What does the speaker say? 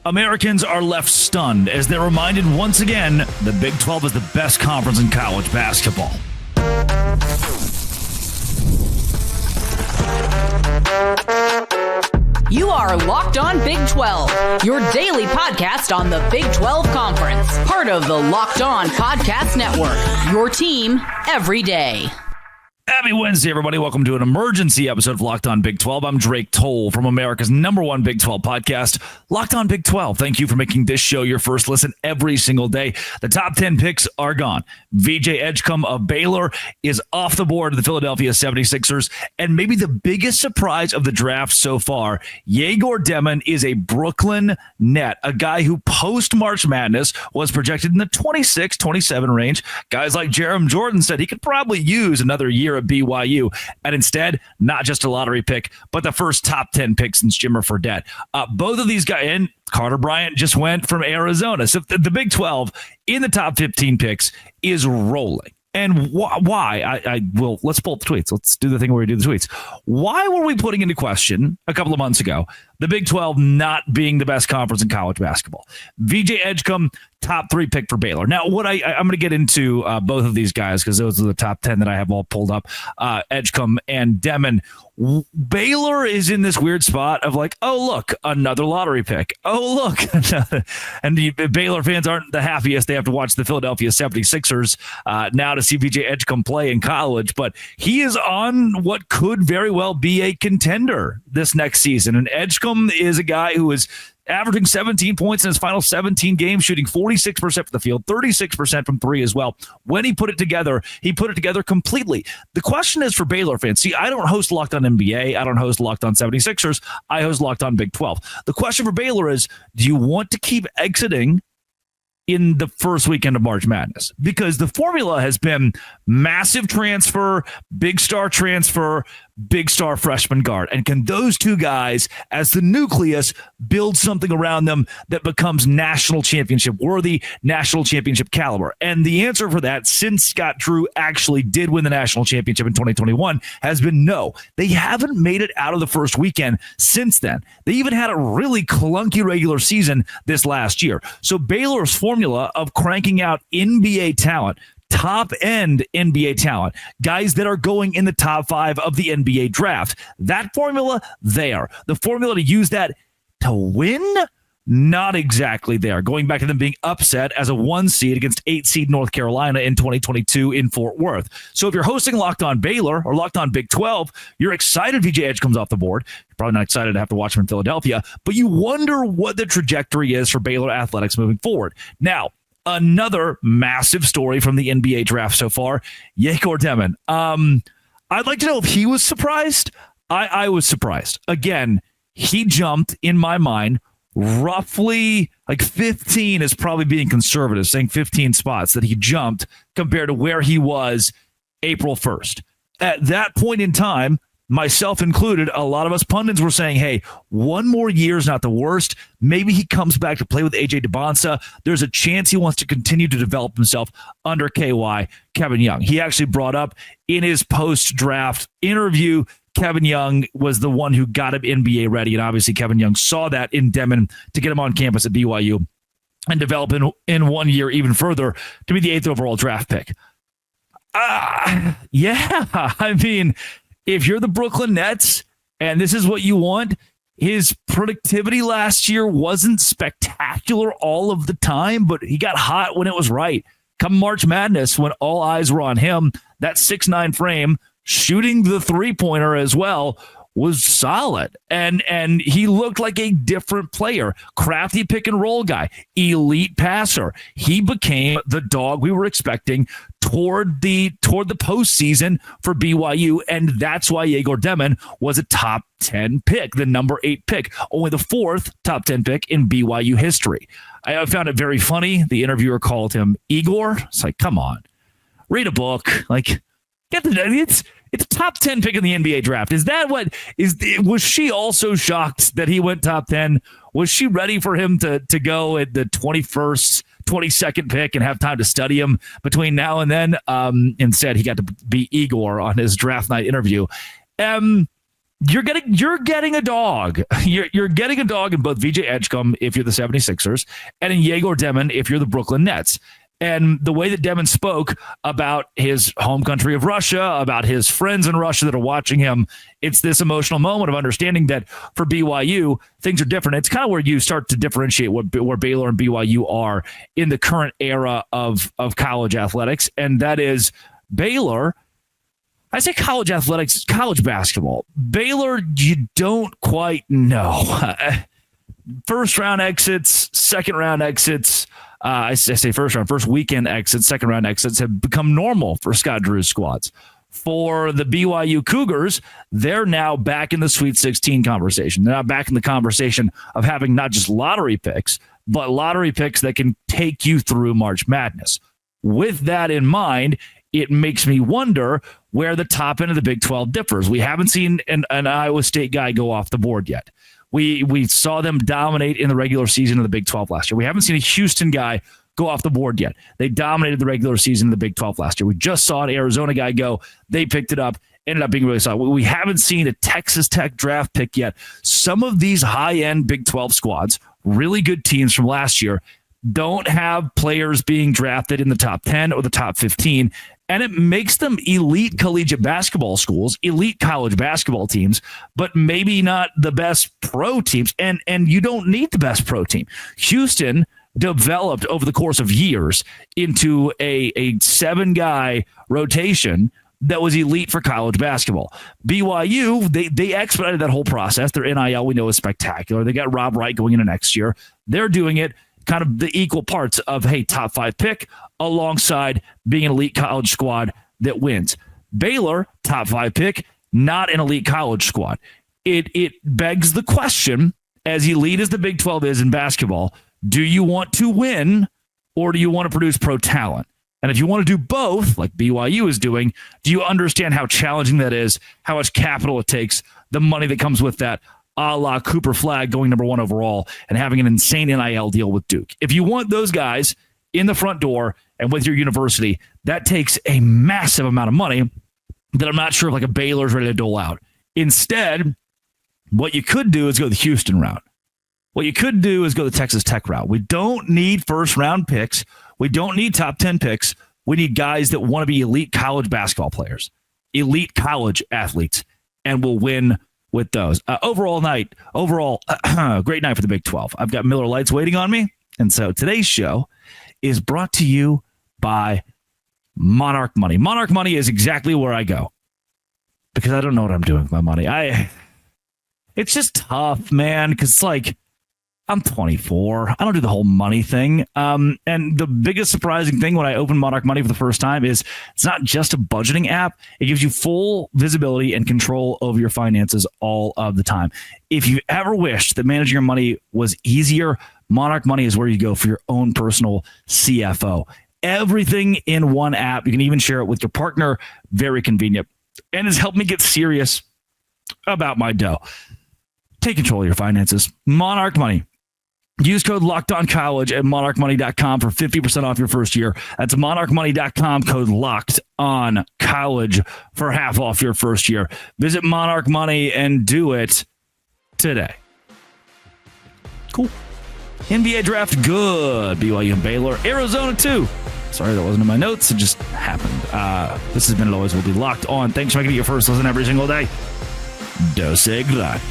Americans are left stunned as they're reminded once again the Big 12 is the best conference in college basketball. You are Locked On Big 12, your daily podcast on the Big 12 Conference, part of the Locked On Podcast Network, your team every day. Happy Wednesday, everybody. Welcome to an emergency episode of Locked On Big 12. I'm Drake Toll from America's #1 Big 12 podcast, Locked On Big 12. Thank you for making this show your first listen every single day. The top 10 picks are gone. VJ Edgecombe of Baylor is off the board of the Philadelphia 76ers. And maybe the biggest surprise of the draft so far, Egor Demin is a Brooklyn Net, a guy who post-March Madness was projected in the 26-27 range. Guys like Jerem Jordan said he could probably use another year at BYU, and instead, not just a lottery pick, but the first top 10 pick since Jimmer Fredette. Both of these guys, and Carter Bryant just went from Arizona. So the Big 12 in the top 15 picks is rolling. And why? I will. Let's pull up the tweets. Let's do the thing where we do the tweets. Why were we putting into question a couple of months ago the Big 12 not being the best conference in college basketball? VJ Edgecombe, top 3 pick for Baylor. Now, what I'm going to get into both of these guys because those are the top 10 that I have all pulled up. Edgecombe and Demin. Baylor is in this weird spot of like, oh, look, another lottery pick. Oh, look. And the Baylor fans aren't the happiest. They have to watch the Philadelphia 76ers now to see VJ Edgecombe play in college. But he is on what could very well be a contender this next season. And Edgecombe is a guy who is averaging 17 points in his final 17 games, shooting 46% from the field, 36% from three as well. When he put it together completely. The question is for Baylor fans. See, I don't host Locked On NBA. I don't host Locked On 76ers. I host Locked On Big 12. The question for Baylor is, do you want to keep exiting in the first weekend of March Madness? Because the formula has been massive transfer, big star transfer, big star freshman guard. And can those two guys, as the nucleus, build something around them that becomes national championship worthy, national championship caliber? And the answer for that, since Scott Drew actually did win the national championship in 2021, has been no. They haven't made it out of the first weekend since then. They even had a really clunky regular season this last year. So Baylor's formula of cranking out NBA talent, top-end NBA talent, guys that are going in the top 5 of the NBA draft. That formula, there. The formula to use that to win, not exactly there. Going back to them being upset as a 1 seed against 8 seed North Carolina in 2022 in Fort Worth. So if you're hosting Locked On Baylor or Locked On Big 12, you're excited VJ Edge comes off the board. You're probably not excited to have to watch him in Philadelphia, but you wonder what the trajectory is for Baylor athletics moving forward. Now, another massive story from the NBA draft so far, Egor Demin. I'd like to know if he was surprised. I was surprised. Again, he jumped, in my mind, roughly like 15 is probably being conservative, saying 15 spots that he jumped compared to where he was April 1st. At that point in time, myself included, a lot of us pundits were saying, hey, 1 more year is not the worst. Maybe he comes back to play with AJ DeBonsa. There's a chance he wants to continue to develop himself under KY, Kevin Young. He actually brought up in his post-draft interview, Kevin Young was the one who got him NBA ready. And obviously Kevin Young saw that in Demin to get him on campus at BYU and develop in 1 year even further to be the 8th overall draft pick. Yeah, I mean, if you're the Brooklyn Nets and this is what you want, his productivity last year wasn't spectacular all of the time, but he got hot when it was right. Come March Madness, when all eyes were on him, that 6'9" frame, shooting the three-pointer as well, was solid. And he looked like a different player. Crafty pick-and-roll guy. Elite passer. He became the dog we were expecting toward the postseason for BYU, and that's why Egor Demin was a top 10 pick, the number 8 pick, only the 4th top 10 pick in BYU history. I found it very funny. The interviewer called him Igor. It's like, come on, read a book. Like, it's a top 10 pick in the NBA draft. Is that what was she also shocked that he went top 10? Was she ready for him to go at the 21st, 22nd pick and have time to study him between now and then? Instead, he got to be Igor on his draft night interview. you're getting a dog. You're getting a dog in both VJ Edgecombe if you're the 76ers and in Egor Demin if you're the Brooklyn Nets. And the way that Demin spoke about his home country of Russia, about his friends in Russia that are watching him, it's this emotional moment of understanding that for BYU, things are different. It's kind of where you start to differentiate where Baylor and BYU are in the current era of college athletics. And that is Baylor. I say college athletics, college basketball. Baylor, you don't quite know. First round exits, second round exits. I say first weekend exits, second round exits have become normal for Scott Drew's squads. For the BYU Cougars, they're now back in the Sweet 16 conversation. They're now back in the conversation of having not just lottery picks, but lottery picks that can take you through March Madness. With that in mind, it makes me wonder where the top end of the Big 12 differs. We haven't seen an Iowa State guy go off the board yet. We saw them dominate in the regular season of the Big 12 last year. We haven't seen a Houston guy go off the board yet. They dominated the regular season of the Big 12 last year. We just saw an Arizona guy go. They picked it up, ended up being really solid. We haven't seen a Texas Tech draft pick yet. Some of these high-end Big 12 squads, really good teams from last year, don't have players being drafted in the top 10 or the top 15, and it makes them elite collegiate basketball schools, elite college basketball teams, but maybe not the best pro teams. And you don't need the best pro team. Houston developed over the course of years into a 7-guy rotation that was elite for college basketball. BYU, they expedited that whole process. Their NIL, we know, is spectacular. They got Rob Wright going into next year. They're doing it kind of the equal parts of, hey, top 5 pick alongside being an elite college squad that wins. Baylor, top 5 pick, not an elite college squad. It begs the question, as elite as the Big 12 is in basketball, do you want to win or do you want to produce pro talent? And if you want to do both, like BYU is doing, do you understand how challenging that is, how much capital it takes, the money that comes with that, a la Cooper Flagg going number 1 overall and having an insane NIL deal with Duke? If you want those guys in the front door and with your university, that takes a massive amount of money that I'm not sure if like a Baylor's ready to dole out. Instead, what you could do is go the Houston route. What you could do is go the Texas Tech route. We don't need first-round picks. We don't need top 10 picks. We need guys that want to be elite college basketball players, elite college athletes, and we'll win with those. Overall, great night for the Big 12. I've got Miller Lights waiting on me. And so today's show is brought to you by Monarch Money. Monarch Money is exactly where I go because I don't know what I'm doing with my money. It's just tough, man, because it's like I'm 24. I don't do the whole money thing. And the biggest surprising thing when I opened Monarch Money for the first time is it's not just a budgeting app. It gives you full visibility and control over your finances all of the time. If you ever wished that managing your money was easier, Monarch Money is where you go for your own personal CFO. Everything in one app. You can even share it with your partner. Very convenient. And it's helped me get serious about my dough. Take control of your finances. Monarch Money. Use code LOCKEDONCollege at monarchmoney.com for 50% off your first year. That's monarchmoney.com, code LOCKEDONCollege for half off your first year. Visit Monarch Money and do it today. Cool. NBA draft, good. BYU and Baylor. Arizona, too. Sorry, that wasn't in my notes. It just happened. This has been It Always Will Be Locked On. Thanks for making it your first listen every single day. Dose grande.